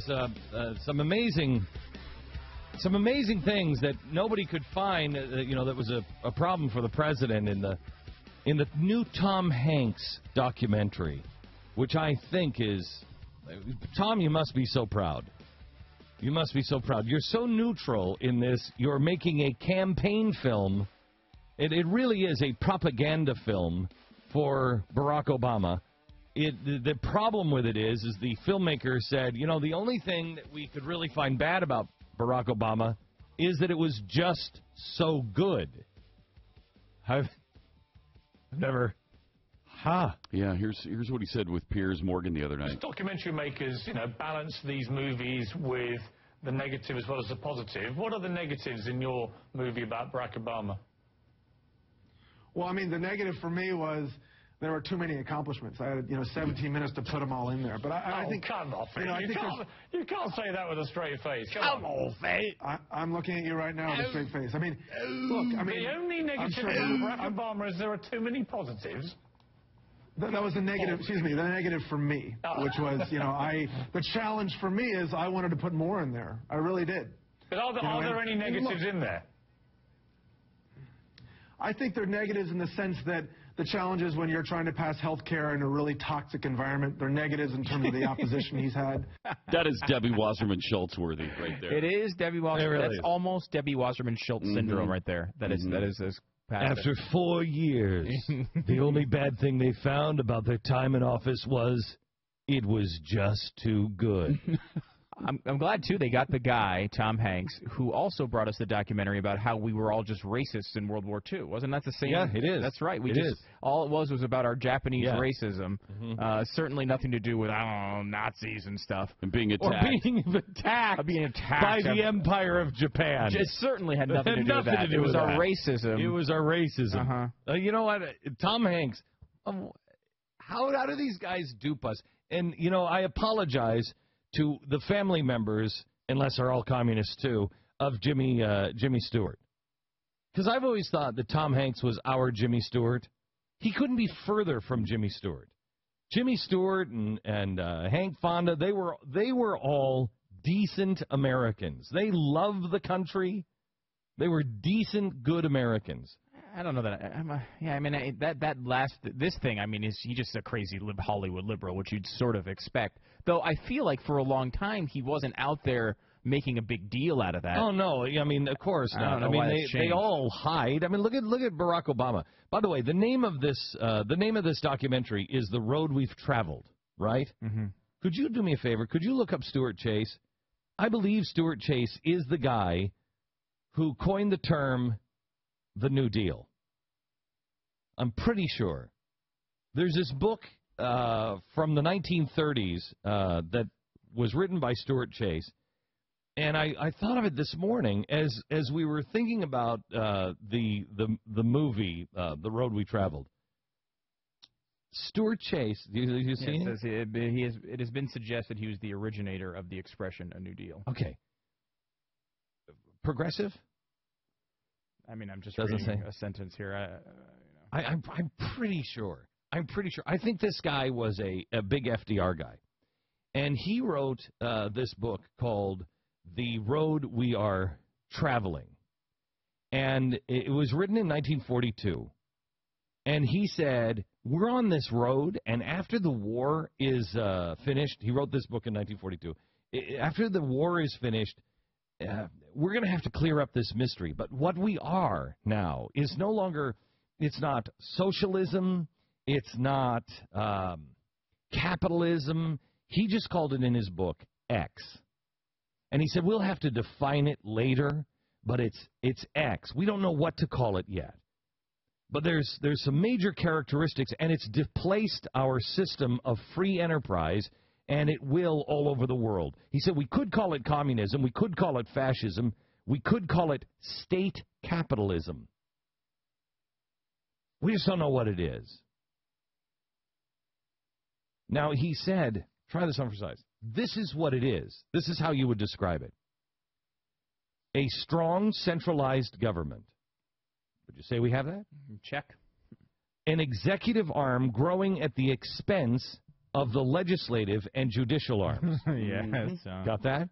There's some amazing things that nobody could find. That was a problem for the president in the new Tom Hanks documentary, which I think is Tom. You must be so proud. You must be so proud. You're so neutral in this. You're making a campaign film. It really is a propaganda film for Barack Obama. The problem with it is the filmmaker said, the only thing that we could really find bad about Barack Obama is that it was just so good. I've never... Yeah, here's what he said with Piers Morgan the other night. Documentary makers, balance these movies with the negative as well as the positive. What are the negatives in your movie about Barack Obama? Well, the negative for me was there were too many accomplishments. I had, 17 minutes to put them all in there. But I think... come off it. You can't say that with a straight face. Come off it. I'm looking at you right now with a straight face. Look, the only negative about Barack Obama is there are too many positives. That was the negative, the negative for me, which was, the challenge for me is I wanted to put more in there. I really did. But are there any negatives in there? I think they're negatives in the sense that the challenge is when you're trying to pass health care in a really toxic environment. They're negatives in terms of the opposition he's had. That is Debbie Wasserman Schultz worthy right there. It is Debbie Wasserman. Really That's is. Almost Debbie Wasserman Schultz syndrome right there. That is as past After 4 years, the only bad thing they found about their time in office was it was just too good. I'm glad, too, they got the guy, Tom Hanks, who also brought us the documentary about how we were all just racists in World War II. Wasn't that the same? Yeah, it is. That's right. It is. All it was about our Japanese racism. Mm-hmm. Certainly nothing to do with, Nazis and stuff. And being attacked. Or being attacked by the Empire of Japan. It certainly had nothing to do with that. It was our racism. It was our racism. Uh-huh. You know what? Tom Hanks, how do these guys dupe us? And, I apologize to the family members, unless they're all communists too, of Jimmy Stewart. Because I've always thought that Tom Hanks was our Jimmy Stewart. He couldn't be further from Jimmy Stewart. Jimmy Stewart and Hank Fonda, they were all decent Americans. They loved the country. They were decent, good Americans. I don't know that. This thing, is he just a crazy Hollywood liberal, which you'd sort of expect. Though I feel like for a long time he wasn't out there making a big deal out of that. Oh no, of course not. I don't know why they all hide. Look at Barack Obama. By the way, the name of this documentary is The Road We've Traveled, right? Mm-hmm. Could you do me a favor? Could you look up Stuart Chase? I believe Stuart Chase is the guy who coined the term the New Deal. I'm pretty sure. There's this book from the 1930s that was written by Stuart Chase, and I thought of it this morning as we were thinking about the movie The Road We Traveled. Stuart Chase, you see it? It has been suggested he was the originator of the expression "a New Deal." Okay. Progressive? I'm just reading a sentence here. I'm pretty sure. I think this guy was a big FDR guy. And he wrote this book called The Road We Are Traveling. And it was written in 1942. And he said, we're on this road, and after the war is finished, he wrote this book in 1942. After the war is finished, we're going to have to clear up this mystery. But what we are now is no longer, it's not socialism, it's not capitalism. He just called it in his book X. And he said, we'll have to define it later, but it's X. We don't know what to call it yet. But there's some major characteristics, and it's displaced our system of free enterprise, and it will all over the world. He said we could call it communism, we could call it fascism, we could call it state capitalism. We just don't know what it is. Now, he said, try this on for size. This is what it is. This is how you would describe it. A strong, centralized government. Would you say we have that? Check. An executive arm growing at the expense of the legislative and judicial arms. Yes. Got that?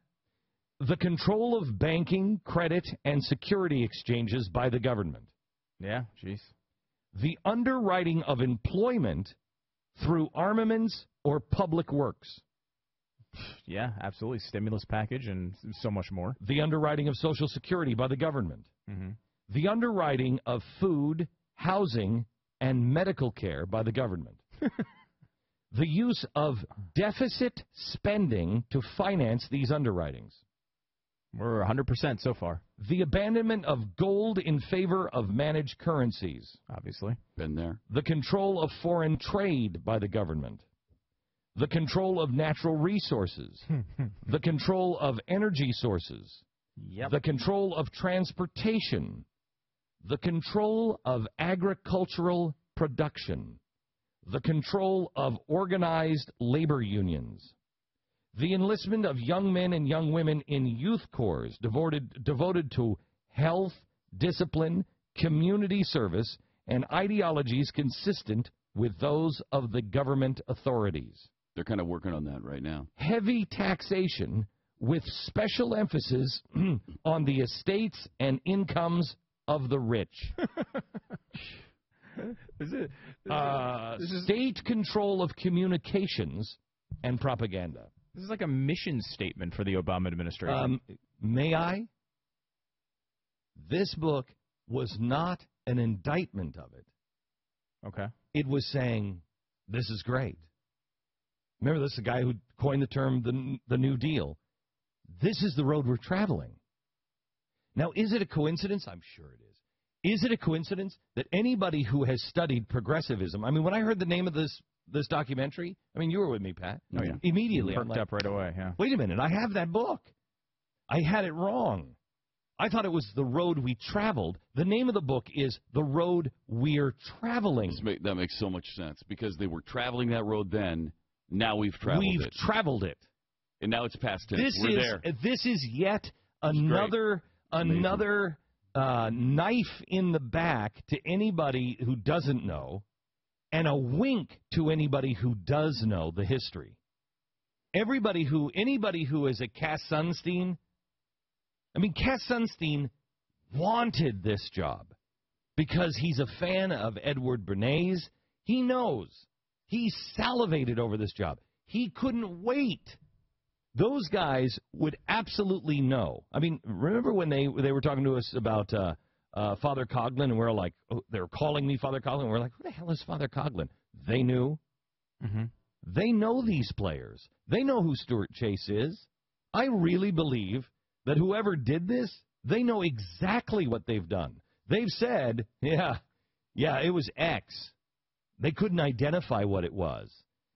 The control of banking, credit, and security exchanges by the government. Yeah, jeez. The underwriting of employment through armaments or public works. Yeah, absolutely. Stimulus package and so much more. The underwriting of Social Security by the government. Mm-hmm. The underwriting of food, housing, and medical care by the government. The use of deficit spending to finance these underwritings. We're 100% so far. The abandonment of gold in favor of managed currencies. Obviously. Been there. The control of foreign trade by the government. The control of natural resources. The control of energy sources. Yep. The control of transportation. The control of agricultural production. The control of organized labor unions. The enlistment of young men and young women in youth corps devoted to health, discipline, community service, and ideologies consistent with those of the government authorities. They're kind of working on that right now. Heavy taxation with special emphasis on the estates and incomes of the rich. State control of communications and propaganda. This is like a mission statement for the Obama administration. May I? This book was not an indictment of it. Okay. It was saying, this is great. Remember, this is the guy who coined the term the New Deal. This is the road we're traveling. Now, is it a coincidence? I'm sure it is. Is it a coincidence that anybody who has studied progressivism, I mean, when I heard the name of this documentary, I mean, you were with me, Pat. Oh, yeah. Immediately. Perked up right away, yeah. Wait a minute, I have that book. I had it wrong. I thought it was The Road We Traveled. The name of the book is The Road We're Traveling. That makes so much sense, because they were traveling that road then. Now we've traveled it. We've traveled it. And now it's past tense. We're there. This is yet another knife in the back to anybody who doesn't know, and a wink to anybody who does know the history. Anybody who is a Cass Sunstein, I mean, Cass Sunstein wanted this job because he's a fan of Edward Bernays. He knows. He salivated over this job. He couldn't wait. Those guys would absolutely know. I mean, remember when they were talking to us about Father Coughlin, and we were like, oh, they were calling me Father Coughlin, and we're like, who the hell is Father Coughlin? They knew. Mm-hmm. They know these players. They know who Stuart Chase is. I really believe that whoever did this, they know exactly what they've done. They've said, yeah, it was X. They couldn't identify what it was.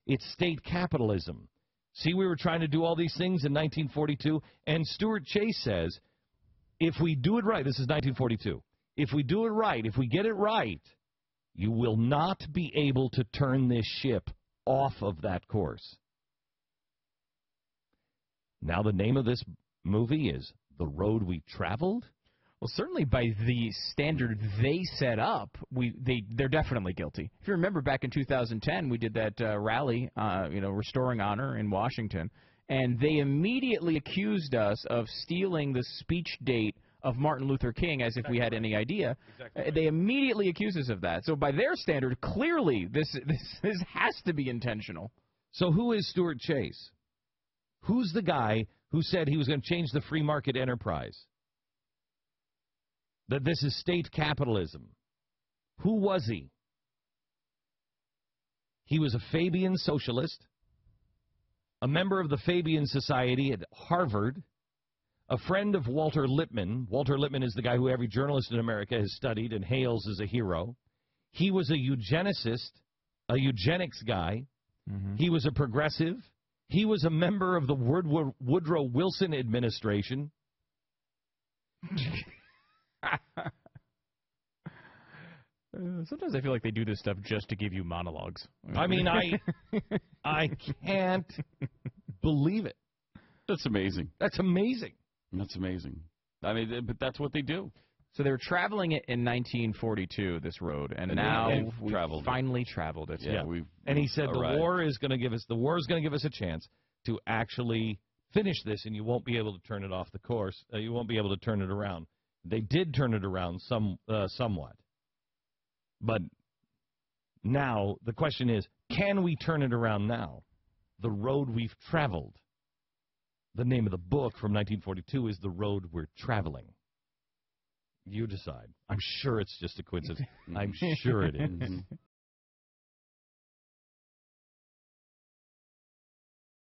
It's state capitalism. See, we were trying to do all these things in 1942, and Stuart Chase says, if we do it right, this is 1942, if we do it right, if we get it right, you will not be able to turn this ship off of that course. Now the name of this movie is The Road We Traveled? Well, certainly by the standard they set up, they're definitely guilty. If you remember back in 2010, we did that rally, Restoring Honor in Washington, and they immediately accused us of stealing the speech date of Martin Luther King as if we had any idea. Exactly. They immediately accused us of that. So by their standard, clearly this has to be intentional. So who is Stuart Chase? Who's the guy who said he was going to change the free market enterprise? That this is state capitalism. Who was he? He was a Fabian socialist, a member of the Fabian Society at Harvard, a friend of Walter Lippmann. Walter Lippmann is the guy who every journalist in America has studied and hails as a hero. He was a eugenicist, a eugenics guy. Mm-hmm. He was a progressive. He was a member of the Woodrow Wilson administration. Sometimes I feel like they do this stuff just to give you monologues. I mean, I can't believe it. That's amazing. That's amazing. That's amazing. I mean, but that's what they do. So they were traveling it in 1942, this road, and now we finally traveled it. Yeah, and he said arrived. the war is going to give us a chance to actually finish this, and you won't be able to turn it off the course. You won't be able to turn it around. They did turn it around somewhat, but now the question is, can we turn it around now? The road we've traveled. The name of the book from 1942 is The Road We're Traveling. You decide. I'm sure it's just a coincidence. I'm sure it is.